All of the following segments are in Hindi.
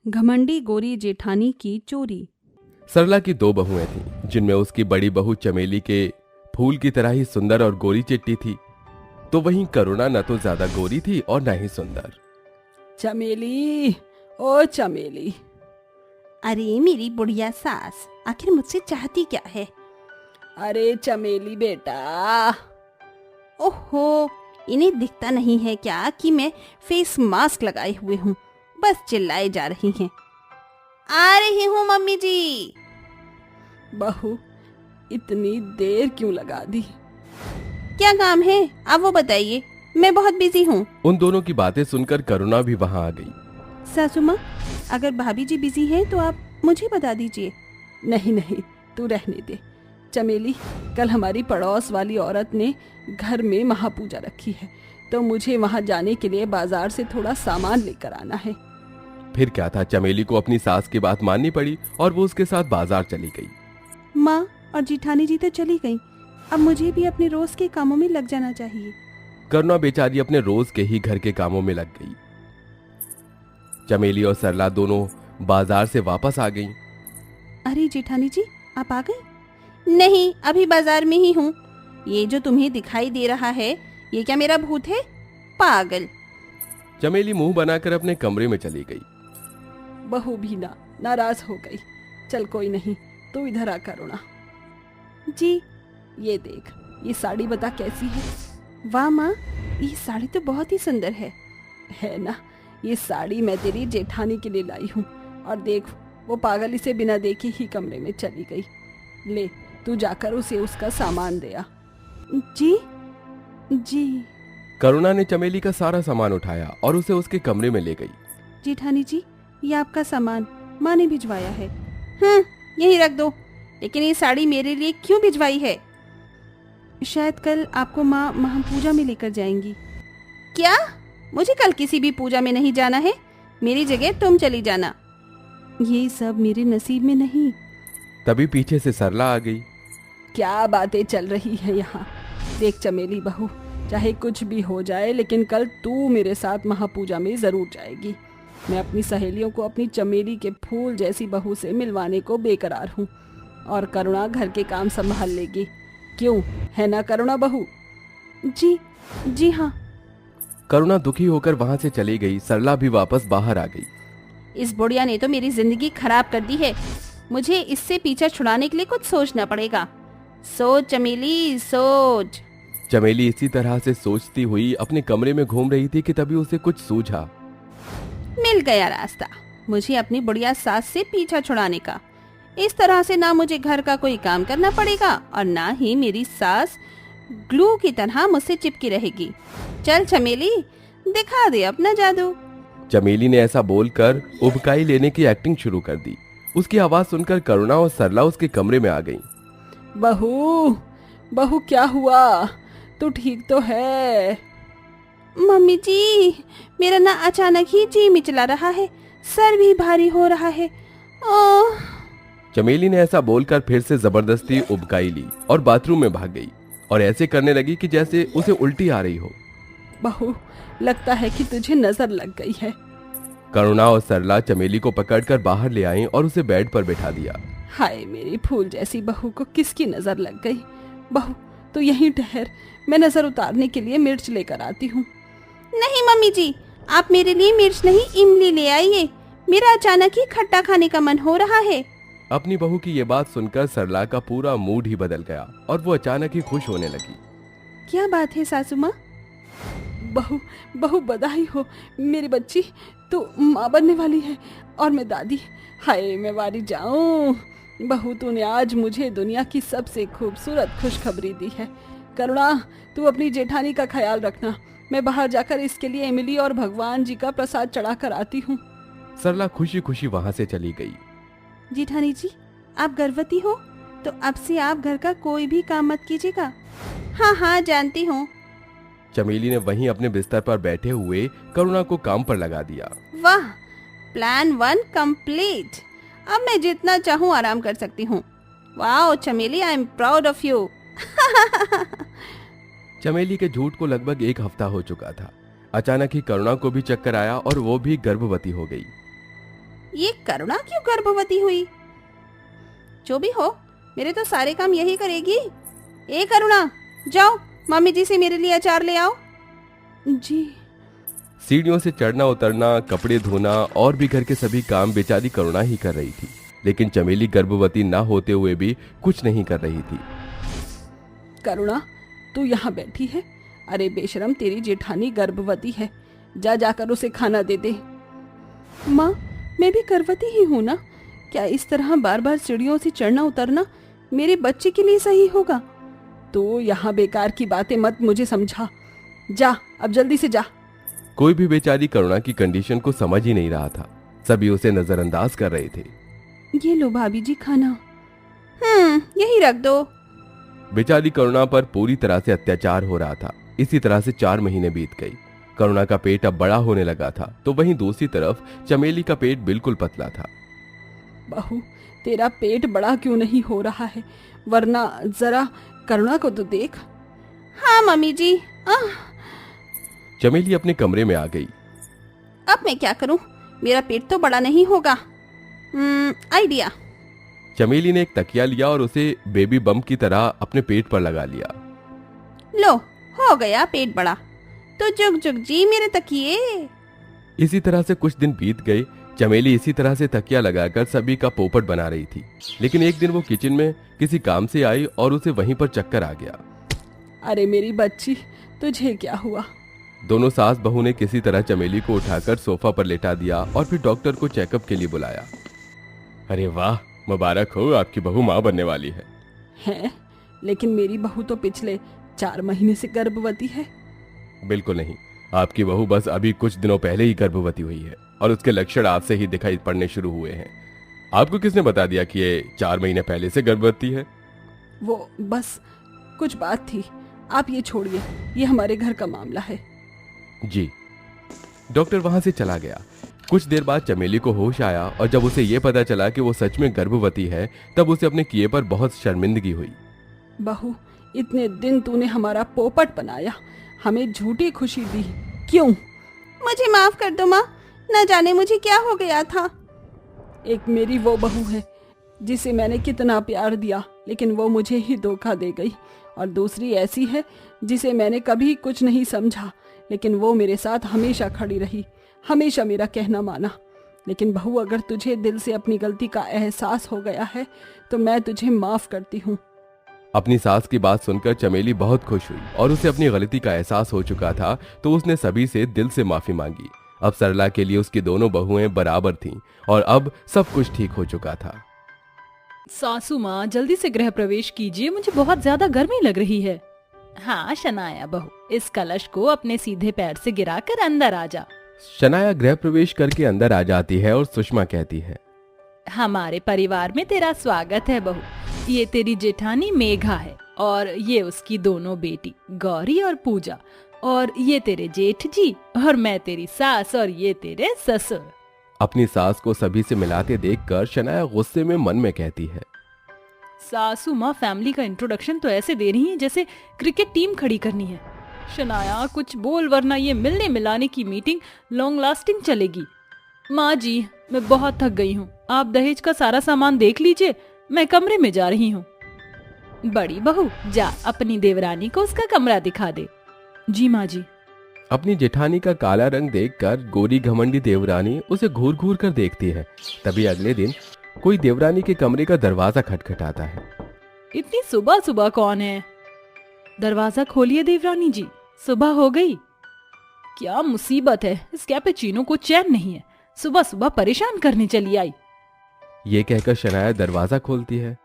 घमंडी गोरी जेठानी की चोरी। सरला की दो बहुएं थीं, जिनमें उसकी बड़ी बहू चमेली के फूल की तरह ही सुंदर और गोरी चिट्टी थी, तो वहीं करुणा न तो ज्यादा गोरी थी और न ही सुंदर। चमेली, ओ चमेली। अरे मेरी बुढ़िया सास, आखिर मुझसे चाहती क्या है? अरे चमेली बेटा। ओहो, इन्हें दिखता नहीं है क्या कि मैं फेस मास्क लगाए हुए हूँ? बस चिल्लाए जा रही हैं। आ रही हूँ मम्मी जी। बहू, इतनी देर क्यों लगा दी? क्या काम है आप वो बताइए, मैं बहुत बिजी हूँ। उन दोनों की बातें सुनकर करुणा भी वहां आ गई। सासू माँ, अगर भाभी जी बिजी हैं तो आप मुझे बता दीजिए। नहीं नहीं, तू रहने दे। चमेली, कल हमारी पड़ोस वाली औरत ने घर में महापूजा रखी है, तो मुझे वहां जाने के लिए बाजार से थोड़ा सामान लेकर आना है। फिर क्या था, चमेली को अपनी सास की बात माननी पड़ी और वो उसके साथ बाजार चली गई। माँ और जिठानी जी तो चली गई, अब मुझे भी अपने रोज के कामों में लग जाना चाहिए। करुणा बेचारी अपने रोज के ही घर के कामों में लग गई। चमेली और सरला दोनों बाजार से वापस आ गईं। अरे जेठानी जी, आप आ गई? नहीं, अभी बाजार में ही हूँ। ये जो तुम्हें दिखाई दे रहा है, ये क्या मेरा भूत है? पागल। चमेली मुंह बनाकर अपने कमरे में चली गई। बहू भी नाराज हो गई। चल कोई नहीं, तू इधर आ करुणा। जी। ये देख, ये साड़ी बता कैसी है? वाह माँ, ये साड़ी तो बहुत ही सुंदर है ना? ये साड़ी मैं तेरी जेठानी के लिए लाई हूँ, और देख, वो पागल इसे बिना देखे ही कमरे में चली गई। ले, तू जाकर उसे उसका सामान दे आ। जी जी। करुणा ने चमेली का सारा सामान उठाया और उसे उसके कमरे में ले गई। जेठानी जी, ये आपका सामान माँ ने भिजवाया है। यहीं रख दो। लेकिन ये साड़ी मेरे लिए क्यों भिजवाई है? शायद कल आपको माँ महापूजा में लेकर जाएंगी। क्या? मुझे कल किसी भी पूजा में नहीं जाना है। मेरी जगह तुम चली जाना। ये सब मेरे नसीब में नहीं। तभी पीछे से सरला आ गई। क्या बातें चल रही है यहाँ? देख चमेली बहू, चाहे कुछ भी हो जाए, लेकिन कल तू मेरे साथ महापूजा में जरूर जाएगी। मैं अपनी सहेलियों को अपनी चमेली के फूल जैसी बहू से मिलवाने को बेकरार हूँ, और करुणा घर के काम संभाल लेगी। क्यों, है ना करुणा बहू? जी हाँ। करुणा दुखी होकर वहां से चली गई। सरला भी वापस बाहर आ गई। इस बुढ़िया ने तो मेरी जिंदगी खराब कर दी है। मुझे इससे पीछा छुड़ाने के लिए कुछ सोचना पड़ेगा। सोच चमेली, सोच। चमेली इसी तरह से सोचती हुई अपने कमरे में घूम रही थी कि तभी उसे कुछ सूझा। मिल गया रास्ता मुझे अपनी बुढ़िया सास से पीछा छुड़ाने का। इस तरह से ना मुझे घर का कोई काम करना पड़ेगा और ना ही मेरी सास ग्लू की तरह मुझसे चिपकी रहेगी। चल चमेली, दिखा दे अपना जादू। चमेली ने ऐसा बोलकर उबकाई लेने की एक्टिंग शुरू कर दी। उसकी आवाज सुनकर करुणा और सरला उसके कमरे में आ गईं। बहू क्या हुआ? तू ठीक तो है? मम्मी जी, मेरा ना अचानक ही जी मिचला रहा है, सर भी भारी हो रहा है। ओह। चमेली ने ऐसा बोलकर फिर से जबरदस्ती उबकाई ली और बाथरूम में भाग गई और ऐसे करने लगी कि जैसे उसे उल्टी आ रही हो। बहू, लगता है कि तुझे नजर लग गई है। करुणा और सरला चमेली को पकड़कर बाहर ले आईं और उसे बेड पर बैठा दिया। हाय, मेरी फूल जैसी बहू को किसकी नजर लग गई? बहू, तू यहीं ठहर, मैं नजर उतारने के लिए मिर्च लेकर आती हूँ। नहीं मम्मी जी, आप मेरे लिए मिर्च नहीं इमली ले आइए। मेरा अचानक ही खट्टा खाने का मन हो रहा है। अपनी बहू की ये बात सुनकर सरला का पूरा मूड ही बदल गया और वो अचानक ही खुश होने लगी। क्या बात है सासू माँ? बहू बधाई हो मेरी बच्ची, तू माँ बनने वाली है और मैं दादी। हाय, मैं वारी जाऊं। बहू, तूने आज मुझे दुनिया की सबसे खूबसूरत खुशखबरी दी है। करुणा, तू अपनी जेठानी का ख्याल रखना। मैं बाहर जाकर इसके लिए इमली और भगवान जी का प्रसाद चढ़ा कर आती हूँ। सरला खुशी खुशी वहां से चली गई। जेठानी जी, आप गर्भवती हो तो अब से आप घर का कोई भी काम मत कीजिएगा। हाँ, जानती हूँ। चमेली ने वहीं अपने बिस्तर पर बैठे हुए करुणा को काम पर लगा दिया। वाह, प्लान 1 कंप्लीट। अब मैं जितना चाहूँ आराम कर सकती हूँ। वाह चमेली, I am proud of you. चमेली के झूठ को लगभग 1 हफ्ता हो चुका था। अचानक ही करुणा को भी चक्कर आया और वो भी गर्भवती हो गई। ये करुणा क्यों गर्भवती हुई? जो भी हो, मेरे तो सारे काम यही करेगी। ए करुणा, जाओ मम्मी जी से मेरे लिए अचार ले आओ। जी। सीढ़ियों से चढ़ना उतरना, कपड़े धोना और भी घर के सभी काम बेचारी करुणा ही कर रही थी, लेकिन चमेली गर्भवती ना होते हुए भी कुछ नहीं कर रही थी। करुणा, तू यहाँ बैठी है? अरे बेशरम, तेरी जेठानी गर्भवती है, जा जाकर उसे खाना दे दे। माँ, मैं भी गर्भवती ही हूँ ना। क्या इस तरह बार बार सीढ़ियों से चढ़ना उतरना मेरे बच्चे के लिए सही होगा? तो यहाँ बेकार की बातें मत मुझे समझा। जा, अब जल्दी से जा। कोई भी बेचारी करुणा की कंडीशन को समझ ही नहीं रहा था। सभी उसे नजरअंदाज कर रहे थे। ये लो भाभी जी खाना। यही रख दो। बेचारी करुणा पर पूरी तरह से अत्याचार हो रहा था। इसी तरह से 4 महीने बीत गई। करुणा का पेट अब बड़ा होने लगा था, तो वहीं दूसरी तरफ चमेली का पेट बिल्कुल पतला था। बहू, तेरा पेट बड़ा क्यों नहीं हो रहा है? वरना जरा करुणा को तो देख। हाँ मम्मी जी। चमेली अपने कमरे में आ गई। अब मैं क्या करूं? मेरा पेट तो बड़ा नहीं होगा। आइडिया। चमेली ने एक तकिया लिया और उसे बेबी बम की तरह अपने पेट पर लगा लिया। लो, हो गया पेट बड़ा। तो जुग जुग जी मेरे तकिए। इसी तरह से कुछ दिन बीत गए। चमेली इसी तरह से तकिया लगाकर सभी का पोपट बना रही थी, लेकिन एक दिन वो किचन में किसी काम से आई और उसे वहीं पर चक्कर आ गया। अरे मेरी बच्ची, तुझे क्या हुआ? दोनों सास बहू ने किसी तरह चमेली को उठाकर सोफा पर लेटा दिया और फिर डॉक्टर को चेकअप के लिए बुलाया। अरे वाह, मुबारक हो, आपकी बहू माँ बनने वाली है। हैं? लेकिन मेरी बहू तो पिछले 4 महीने से गर्भवती है। बिल्कुल नहीं, आपकी बहू बस अभी कुछ दिनों पहले ही गर्भवती हुई है और उसके लक्षण आज से ही दिखाई पड़ने शुरू हुए हैं। आपको किसने बता दिया कि ये 4 महीने पहले से गर्भवती है? वो बस कुछ बात थी, आप ये छोड़िए, ये हमारे घर का मामला है। जी। डॉक्टर वहां से चला गया। कुछ देर बाद चमेली को होश आया और जब उसे ये पता चला कि वो सच में गर्भवती है, तब उसे अपने किए पर बहुत शर्मिंदगी हुई। बहू, इतने दिन तूने हमारा पोपट बनाया, हमें झूठी खुशी दी, क्यों? मुझे माफ कर दो माँ, न जाने मुझे क्या हो गया था। एक मेरी वो बहू है जिसे मैंने कितना प्यार दिया, लेकिन वो मुझे ही धोखा दे गई, और दूसरी ऐसी है जिसे मैंने कभी कुछ नहीं समझा, लेकिन वो मेरे साथ हमेशा खड़ी रही, हमेशा मेरा कहना माना। लेकिन बहू, अगर तुझे दिल से अपनी गलती का एहसास हो गया है तो मैं तुझे माफ करती हूँ। अपनी सास की बात सुनकर चमेली बहुत खुश हुई और उसे अपनी गलती का एहसास हो चुका था, तो उसने सभी से दिल से माफी मांगी। अब सरला के लिए उसकी दोनों बहुएं बराबर थीं और अब सब कुछ ठीक हो चुका था। सासू माँ, जल्दी से गृह प्रवेश कीजिए, मुझे बहुत ज्यादा गर्मी लग रही है। हाँ शनाया बहू, इस कलश को अपने सीधे पैर से गिराकर अंदर आ जा। शनाया गृह प्रवेश करके अंदर आ जाती है और सुषमा कहती है, हमारे परिवार में तेरा स्वागत है बहू। ये तेरी जेठानी मेघा है और ये उसकी दोनों बेटी गौरी और पूजा, और ये तेरे जेठ जी, और मैं तेरी सास, और ये तेरे ससुर। अपनी सास को सभी से मिलाते देखकर शनाया गुस्से में मन में कहती है, सासू माँ फैमिली का इंट्रोडक्शन तो ऐसे दे रही है जैसे क्रिकेट टीम खड़ी करनी है। शनाया कुछ बोल, वरना ये मिलने मिलाने की मीटिंग लॉन्ग लास्टिंग चलेगी। माँ जी, मैं बहुत थक गई हूँ, आप दहेज का सारा सामान देख लीजिए, मैं कमरे में जा रही हूँ। बड़ी बहू, जा अपनी देवरानी को उसका कमरा दिखा दे। जी माँ जी। अपनी जेठानी का काला रंग देखकर गोरी घमंडी देवरानी उसे घूर घूर कर देखती है। तभी अगले दिन कोई देवरानी के कमरे का दरवाजा खटखटाता है। इतनी सुबह सुबह कौन है? दरवाजा खोलिए देवरानी जी, सुबह हो गई। क्या मुसीबत है, इस कैपेचिनो को चैन नहीं है, सुबह सुबह परेशान करने चली आई। ये कहकर शनाया दरवाजा खोलती है।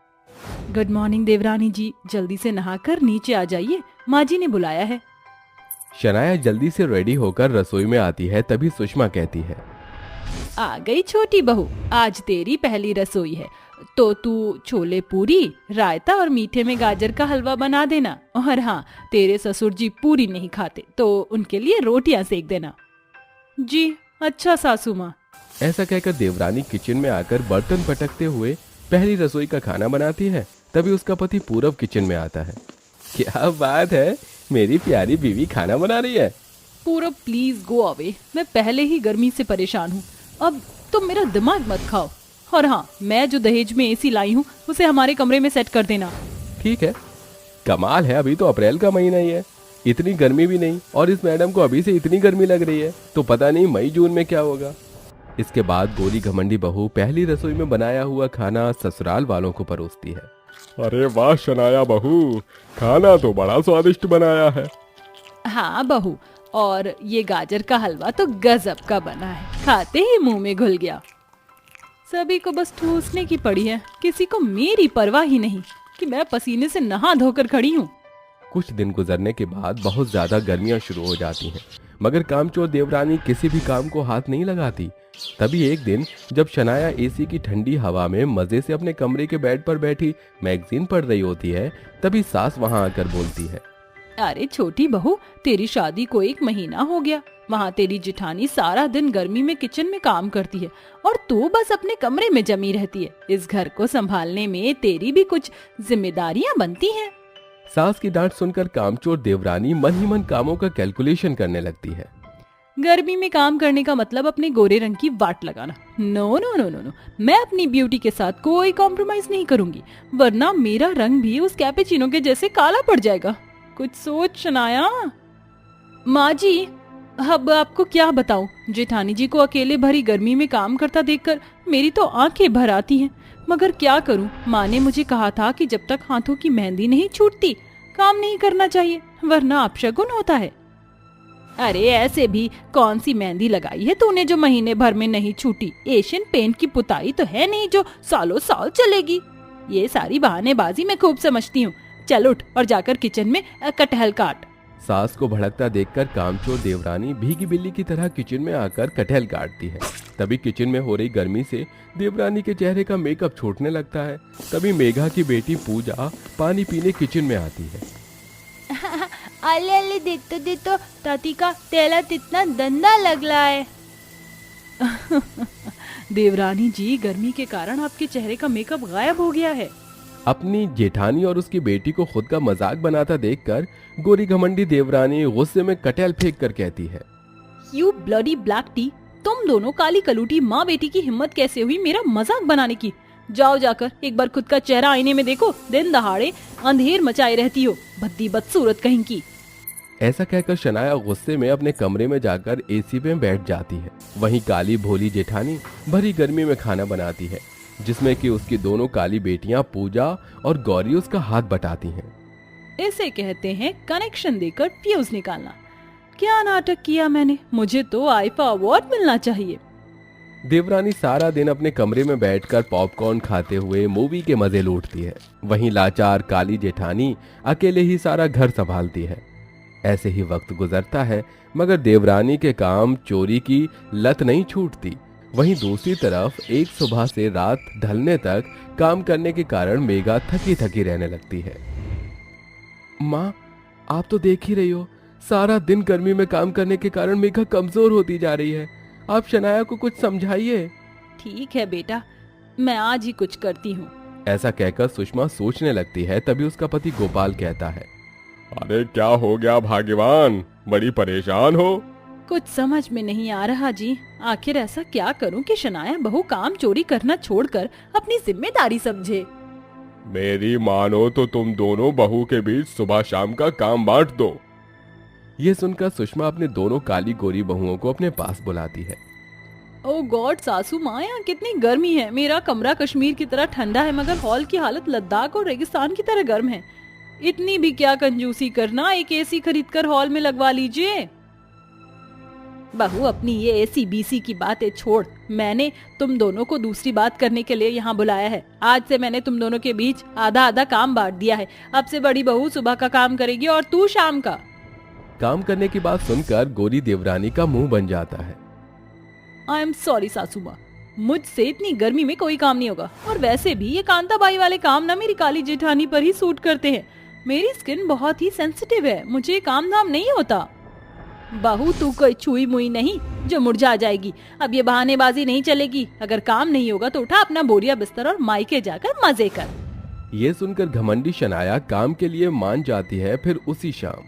गुड मॉर्निंग देवरानी जी, जल्दी से नहाकर नीचे आ जाइए, माँ जी ने बुलाया है। शनाया जल्दी से रेडी होकर रसोई में आती है। तभी सुषमा कहती है, आ गई छोटी बहू, आज तेरी पहली रसोई है, तो तू छोले पूरी, रायता और मीठे में गाजर का हलवा बना देना। और हाँ, तेरे ससुर जी पूरी नहीं खाते, तो उनके लिए रोटियां सेक देना। जी अच्छा सासू माँ। ऐसा कहकर देवरानी किचन में आकर बर्तन पटकते हुए पहली रसोई का खाना बनाती है। तभी उसका पति पूरब किचन में आता है। क्या बात है, मेरी प्यारी बीवी खाना बना रही है। पूरब प्लीज गो अवे, मैं पहले ही गर्मी से परेशान हूँ, अब तुम मेरा दिमाग मत खाओ। और हाँ, मैं जो दहेज में एसी लाई हूँ उसे हमारे कमरे में सेट कर देना। ठीक है। कमाल है, अभी तो अप्रैल का महीना ही है, इतनी गर्मी भी नहीं, और इस मैडम को अभी से इतनी गर्मी लग रही है, तो पता नहीं मई जून में क्या होगा। इसके बाद गोरी घमंडी बहू पहली रसोई में बनाया हुआ खाना ससुराल वालों को परोसती है। अरे वाह शनाया बहू, खाना तो बड़ा स्वादिष्ट बनाया है। हाँ बहू, और ये गाजर का हलवा तो गजब का बना है, खाते ही मुंह में घुल गया। सभी को बस ठूसने की पड़ी है, किसी को मेरी परवाह ही नहीं कि मैं पसीने से नहा धोकर खड़ी हूँ। कुछ दिन गुजरने के बाद बहुत ज्यादा गर्मियां शुरू हो जाती हैं, मगर कामचोर देवरानी किसी भी काम को हाथ नहीं लगाती। तभी एक दिन जब शनाया एसी की ठंडी हवा में मजे से अपने कमरे के बेड पर बैठी मैगजीन पढ़ रही होती है, तभी सास वहां आकर बोलती है, अरे छोटी बहू, तेरी शादी को 1 महीना हो गया, वहाँ तेरी जिठानी सारा दिन गर्मी में किचन में काम करती है और तू बस अपने कमरे में जमी रहती है। इस घर को संभालने में तेरी भी कुछ जिम्मेदारियाँ बनती हैं। सास की डांट सुनकर कामचोर देवरानी मन ही मन कामों का कैलकुलेशन करने लगती है। गर्मी में काम करने का मतलब अपने गोरे रंग की वाट लगाना। No no no no no, मैं अपनी ब्यूटी के साथ कोई कॉम्प्रोमाइज नहीं करूंगी, वरना मेरा रंग भी उस कैपेचिनो के जैसे काला पड़ जाएगा। कुछ सोच शनाया। माँ जी, अब आपको क्या बताऊं, जेठानी जी को अकेले भरी गर्मी में काम करता देखकर मेरी तो आंखें भर आती हैं। मगर क्या करूं, माँ ने मुझे कहा था कि जब तक हाथों की मेहंदी नहीं छूटती काम नहीं करना चाहिए, वरना अपशगुन होता है। अरे ऐसे भी कौन सी मेहंदी लगाई है तूने जो महीने भर में नहीं छूटी? एशियन पेंट की पुताई तो है नहीं जो सालों साल चलेगी। ये सारी बहानेबाजी मैं खूब समझती हूँ। चल उठ और जाकर किचन में कटहल काट। सास को भड़कता देखकर कामचोर देवरानी भीगी बिल्ली की तरह किचन में आकर कटहल काटती है। तभी किचन में हो रही गर्मी से देवरानी के चेहरे का मेकअप छूटने लगता है। तभी मेघा की बेटी पूजा पानी पीने किचन में आती है। अले अले देतो ताती का तेला तितना गंदा लग रहा है। देवरानी जी, गर्मी के कारण आपके चेहरे का मेकअप गायब हो गया है। अपनी जेठानी और उसकी बेटी को खुद का मजाक बनाता देखकर गोरी घमंडी देवरानी गुस्से में कटहल फेंक कर कहती है, यू ब्लडी ब्लैक टी, तुम दोनों काली कलूटी माँ बेटी की हिम्मत कैसे हुई मेरा मजाक बनाने की? जाओ जाकर एक बार खुद का चेहरा आईने में देखो, दिन दहाड़े अंधेर मचाए रहती हो, भद्दी बदसूरत कहीं की। ऐसा कहकर शनाया गुस्से में अपने कमरे में जाकर एसी में बैठ जाती है। वहीं काली भोली जेठानी भरी गर्मी में खाना बनाती है, जिसमें कि उसकी दोनों काली बेटियां पूजा और गौरी उसका हाथ बटाती हैं। इसे कहते हैं कनेक्शन देकर फ्यूज निकालना। क्या नाटक किया मैंने, मुझे तो आईफा अवार्ड मिलना चाहिए। देवरानी सारा दिन अपने कमरे में बैठकर पॉपकॉर्न खाते हुए मूवी के मजे लूटती है। वहीं लाचार काली जेठानी अकेले ही सारा घर संभालती है। ऐसे ही वक्त गुजरता है, मगर देवरानी के काम चोरी की लत नहीं छूटती। वहीं दूसरी तरफ एक सुबह से रात ढलने तक काम करने के कारण मेघा थकी थकी रहने लगती है। माँ, आप तो देख ही रही हो, सारा दिन गर्मी में काम करने के कारण मेघा कमजोर होती जा रही है। आप शनाया को कुछ समझाइए। ठीक है बेटा, मैं आज ही कुछ करती हूँ। ऐसा कहकर सुषमा सोचने लगती है। तभी उसका पति गोपाल कहता है, अरे क्या हो गया भाग्यवान, बड़ी परेशान हो? कुछ समझ में नहीं आ रहा जी, आखिर ऐसा क्या करूं कि शनाया बहू काम चोरी करना छोड़कर अपनी जिम्मेदारी समझे। मेरी मानो तो तुम दोनों बहू के बीच सुबह शाम का काम बांट दो। ये सुनकर सुषमा अपने दोनों काली गोरी बहुओं को अपने पास बुलाती है। ओह गॉड सासू माँ, यहाँ कितनी गर्मी है। मेरा कमरा कश्मीर की तरह ठंडा है, मगर हॉल की हालत लद्दाख और रेगिस्तान की तरह गर्म है। इतनी भी क्या कंजूसी करना, एक एसी खरीदकर हॉल में लगवा लीजिए। बहू, अपनी ये एसी बीसी की बातें छोड़, मैंने तुम दोनों को दूसरी बात करने के लिए यहाँ बुलाया है। आज से मैंने तुम दोनों के बीच आधा आधा काम बांट दिया है। अब से बड़ी बहू सुबह का काम करेगी और तू शाम का। काम करने की बात सुनकर गोरी देवरानी का मुंह बन जाता है। आई एम सॉरी सासू माँ, मुझसे इतनी गर्मी में कोई काम नहीं होगा। और वैसे भी ये कांताबाई वाले काम ना मेरी काली जेठानी पर ही सूट करते हैं। मेरी स्किन बहुत ही सेंसिटिव है, मुझे काम धाम नहीं होता। बहू, तू कोई छुई मुई नहीं जो मुरझा जाएगी। अब ये बहानेबाजी नहीं चलेगी। अगर काम नहीं होगा तो उठा अपना बोरिया बिस्तर और मायके जाकर मजे कर। ये सुनकर घमंडी शनाया काम के लिए मान जाती है। फिर उसी शाम,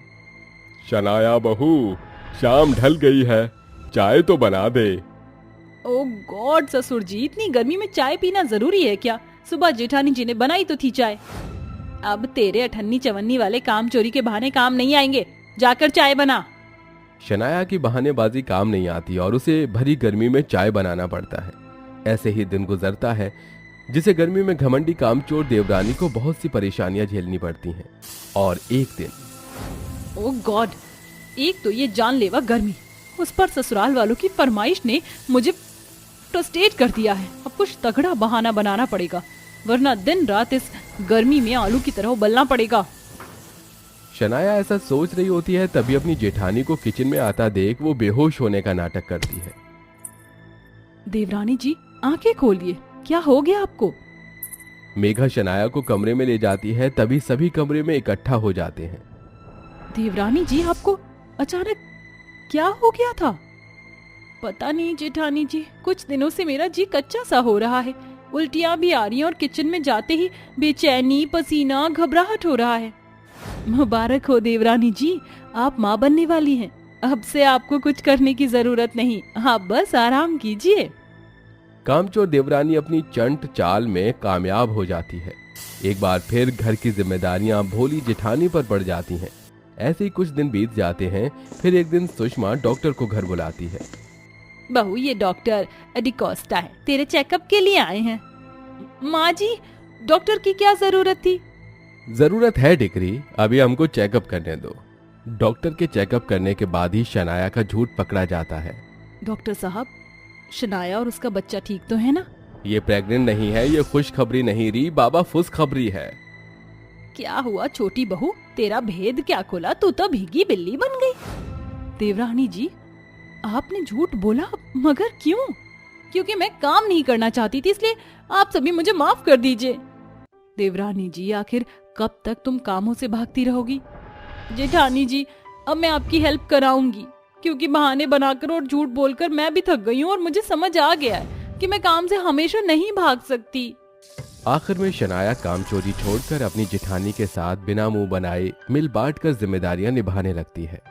शनाया बहू, शाम ढल गई है, चाय तो बना दे। ओ गॉड ससुर जी, इतनी गर्मी में चाय पीना जरूरी है क्या? सुबह जेठानी जी ने बनाई तो थी चाय। अब तेरे अठन्नी चवन्नी वाले काम चोरी के बहाने काम नहीं आएंगे, जाकर चाय बना। शनाया की बहानेबाजी काम नहीं आती और उसे भरी गर्मी में चाय बनाना पड़ता है। ऐसे ही दिन गुजरता है, जिसे गर्मी में घमंडी कामचोर देवरानी को बहुत सी परेशानियां झेलनी पड़ती हैं। और एक दिन ओ गॉड, एक तो ये जानलेवा गर्मी, उस पर ससुराल वालों की फरमाइश ने मुझे फ्रस्ट्रेट कर दिया है। अब कुछ तगड़ा बहाना बनाना पड़ेगा, वरना दिन रात इस गर्मी में आलू की तरह उबलना पड़ेगा। शनाया ऐसा सोच रही होती है, तभी अपनी जेठानी को किचन में आता देख वो बेहोश होने का नाटक करती है। देवरानी जी, आंखें खोलिए, क्या हो गया आपको? मेघा शनाया को कमरे में ले जाती है, तभी सभी कमरे में इकट्ठा हो जाते हैं। देवरानी जी, आपको अचानक क्या हो गया था? पता नहीं जेठानी जी, कुछ दिनों से मेरा जी कच्चा सा हो रहा है, उल्टियां भी आ रही हैं और किचन में जाते ही बेचैनी, पसीना, घबराहट हो रहा है। मुबारक हो देवरानी जी, आप माँ बनने वाली हैं। अब से आपको कुछ करने की जरूरत नहीं, आप बस आराम कीजिए। कामचोर देवरानी अपनी चंट चाल में कामयाब हो जाती है। एक बार फिर घर की जिम्मेदारियां भोली जेठानी पर पड़ जाती हैं। ऐसे ही कुछ दिन बीत जाते हैं। फिर एक दिन सुषमा डॉक्टर को घर बुलाती है। बहू, ये डॉक्टर डिकोस्टा है, तेरे चेकअप के लिए आए हैं। माँ जी, डॉक्टर की क्या जरूरत थी? जरूरत है टिकरी, अभी हमको चेकअप करने दो। डॉक्टर के चेकअप करने के बाद ही शनाया का झूठ पकड़ा जाता है। डॉक्टर साहब, शनाया और उसका बच्चा ठीक तो है ना? ये प्रेग्नेंट नहीं है, ये खुशखबरी नहीं रही बाबा, फुसखबरी है। क्या हुआ छोटी बहू, तेरा भेद क्या खुला? तू तो भीगी बिल्ली बन गई। देवरानी जी, आपने झूठ बोला, मगर क्यों? क्योंकि मैं काम नहीं करना चाहती थी, इसलिए आप सभी मुझे माफ कर दीजिए। देवरानी जी, आखिर कब तक तुम कामों से भागती रहोगी? जेठानी जी, अब मैं आपकी हेल्प कराऊंगी, क्योंकि बहाने बनाकर और झूठ बोलकर मैं भी थक गई हूँ और मुझे समझ आ गया है कि मैं काम से हमेशा नहीं भाग सकती। आखिर में शनाया काम चोरी छोड़कर अपनी जेठानी के साथ बिना मुंह बनाए मिल बांट कर जिम्मेदारियां निभाने लगती है।